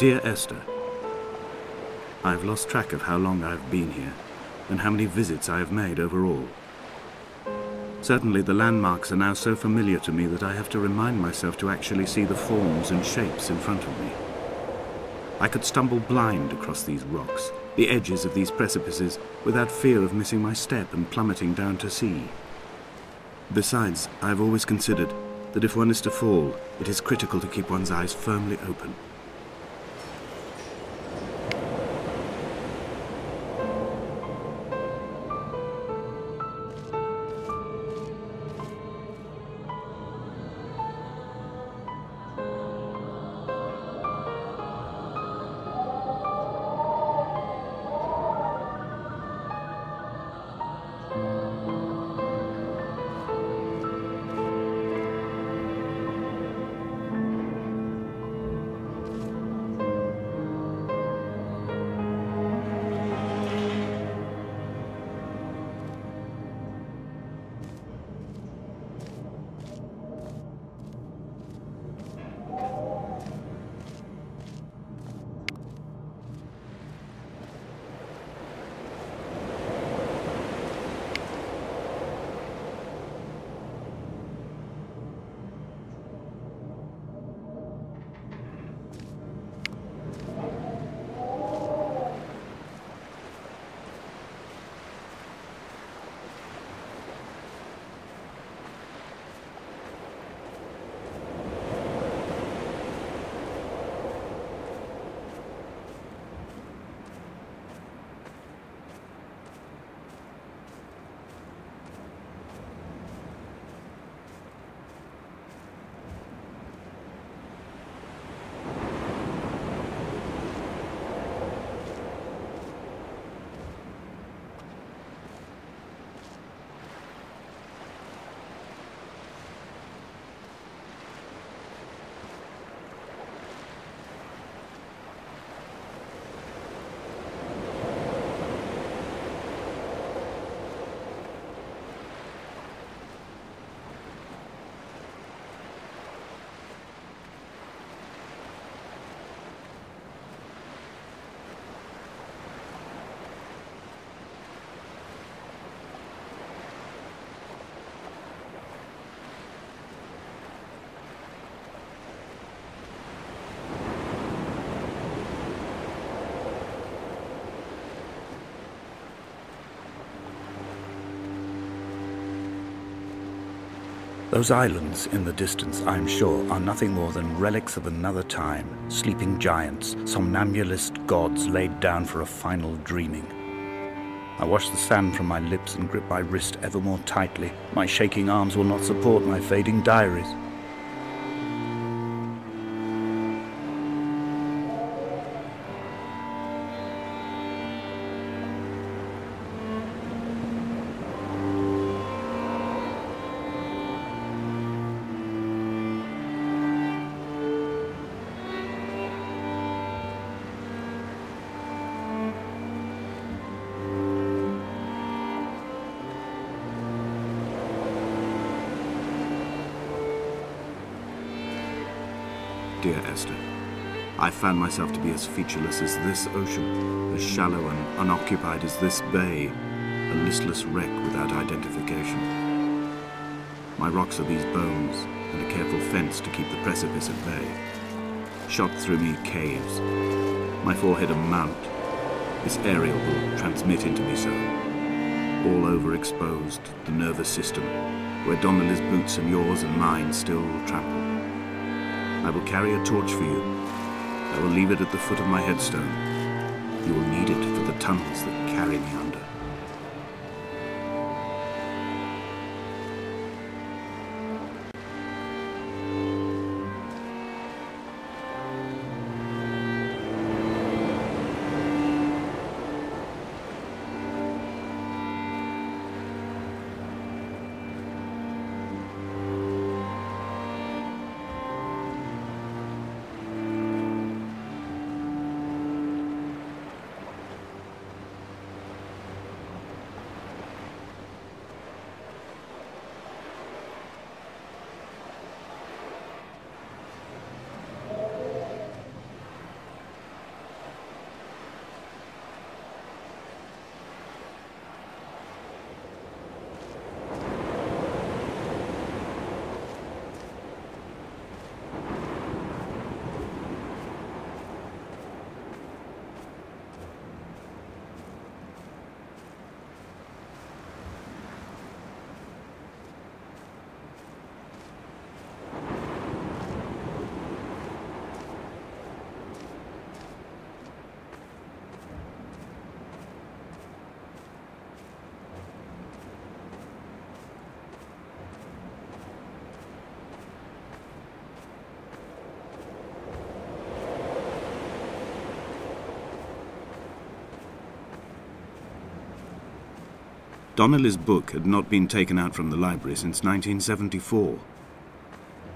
Dear Esther, I have lost track of how long I have been here and how many visits I have made overall. Certainly the landmarks are now so familiar to me that I have to remind myself to actually see the forms and shapes in front of me. I could stumble blind across these rocks, the edges of these precipices, without fear of missing my step and plummeting down to sea. Besides, I have always considered that if one is to fall, it is critical to keep one's eyes firmly open. Those islands in the distance, I am sure, are nothing more than relics of another time, sleeping giants, somnambulist gods laid down for a final dreaming. I wash the sand from my lips and grip my wrist ever more tightly. My shaking arms will not support my fading diaries. Dear Esther, I found myself to be as featureless as this ocean, as shallow and unoccupied as this bay, a listless wreck without identification. My rocks are these bones, and a careful fence to keep the precipice at bay. Shot through me caves, my forehead a mount. This aerial will transmit into me so. All overexposed, the nervous system, where Donnelly's boots and yours and mine still trample. I will carry a torch for you. I will leave it at the foot of my headstone. You will need it for the tunnels that carry me under. Donnelly's book had not been taken out from the library since 1974.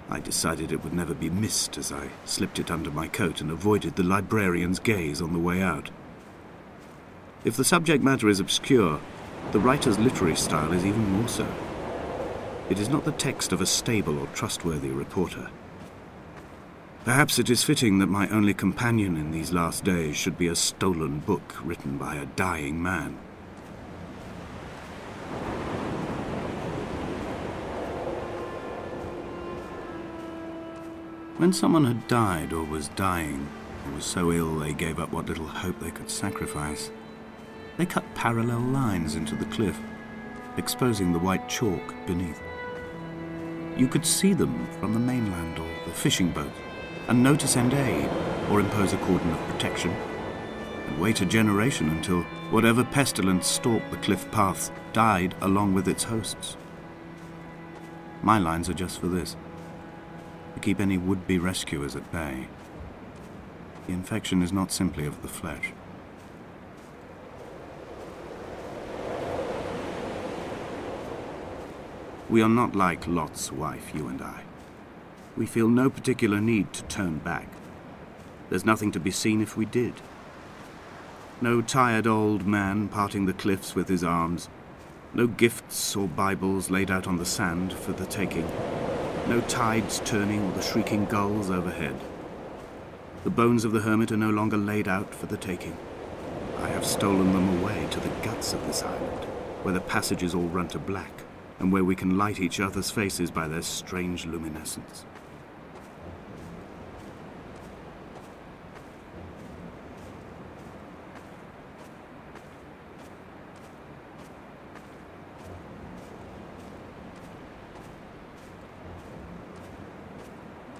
I decided it would never be missed as I slipped it under my coat and avoided the librarian's gaze on the way out. If the subject matter is obscure, the writer's literary style is even more so. It is not the text of a stable or trustworthy reporter. Perhaps it is fitting that my only companion in these last days should be a stolen book written by a dying man. When someone had died or was dying, or was so ill they gave up what little hope they could sacrifice, they cut parallel lines into the cliff, exposing the white chalk beneath. You could see them from the mainland or the fishing boat, and know to send aid or impose a cordon of protection, and wait a generation until whatever pestilence stalked the cliff paths died along with its hosts. My lines are just for this, to keep any would-be rescuers at bay. The infection is not simply of the flesh. We are not like Lot's wife, you and I. We feel no particular need to turn back. There's nothing to be seen if we did. No tired old man parting the cliffs with his arms. No gifts or Bibles laid out on the sand for the taking. No tides turning or the shrieking gulls overhead. The bones of the hermit are no longer laid out for the taking. I have stolen them away to the guts of this island, where the passages all run to black, and where we can light each other's faces by their strange luminescence.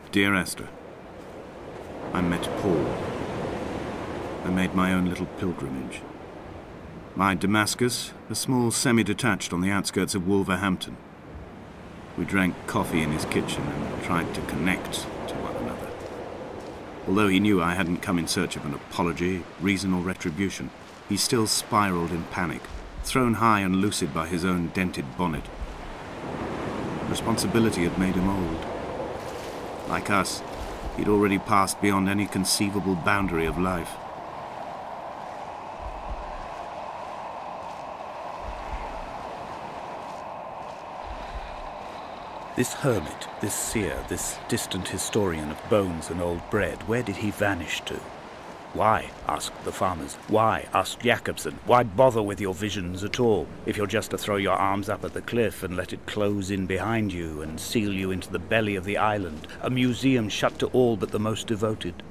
Dear Esther, I met Paul. I made my own little pilgrimage. My Damascus, a small semi-detached on the outskirts of Wolverhampton. We drank coffee in his kitchen and tried to connect to one another. Although he knew I hadn't come in search of an apology, reason or retribution, he still spiraled in panic, thrown high and lucid by his own dented bonnet. Responsibility had made him old. Like us, he'd already passed beyond any conceivable boundary of life. This hermit, this seer, this distant historian of bones and old bread, where did he vanish to? Why, asked the farmers. Why, asked Jacobson. Why bother with your visions at all, if you're just to throw your arms up at the cliff and let it close in behind you and seal you into the belly of the island, a museum shut to all but the most devoted?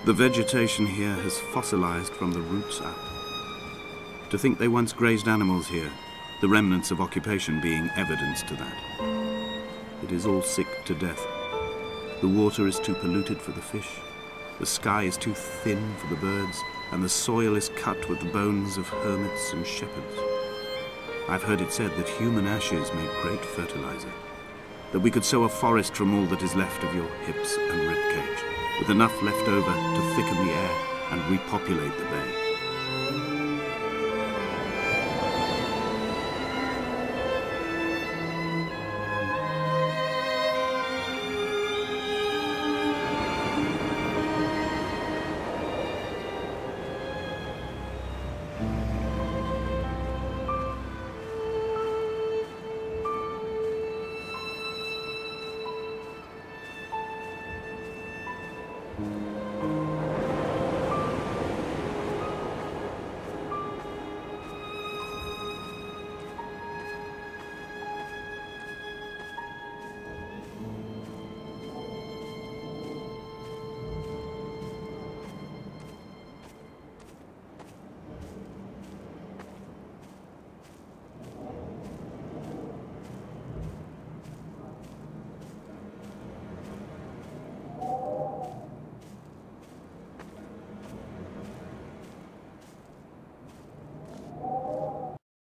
The vegetation here has fossilized from the roots up. To think they once grazed animals here, the remnants of occupation being evidence to that. It is all sick to death. The water is too polluted for the fish. The sky is too thin for the birds. and the soil is cut with the bones of hermits and shepherds. I've heard it said that human ashes make great fertilizer, that we could sow a forest from all that is left of your hips and ribcage, with enough left over to thicken the air and repopulate the bay.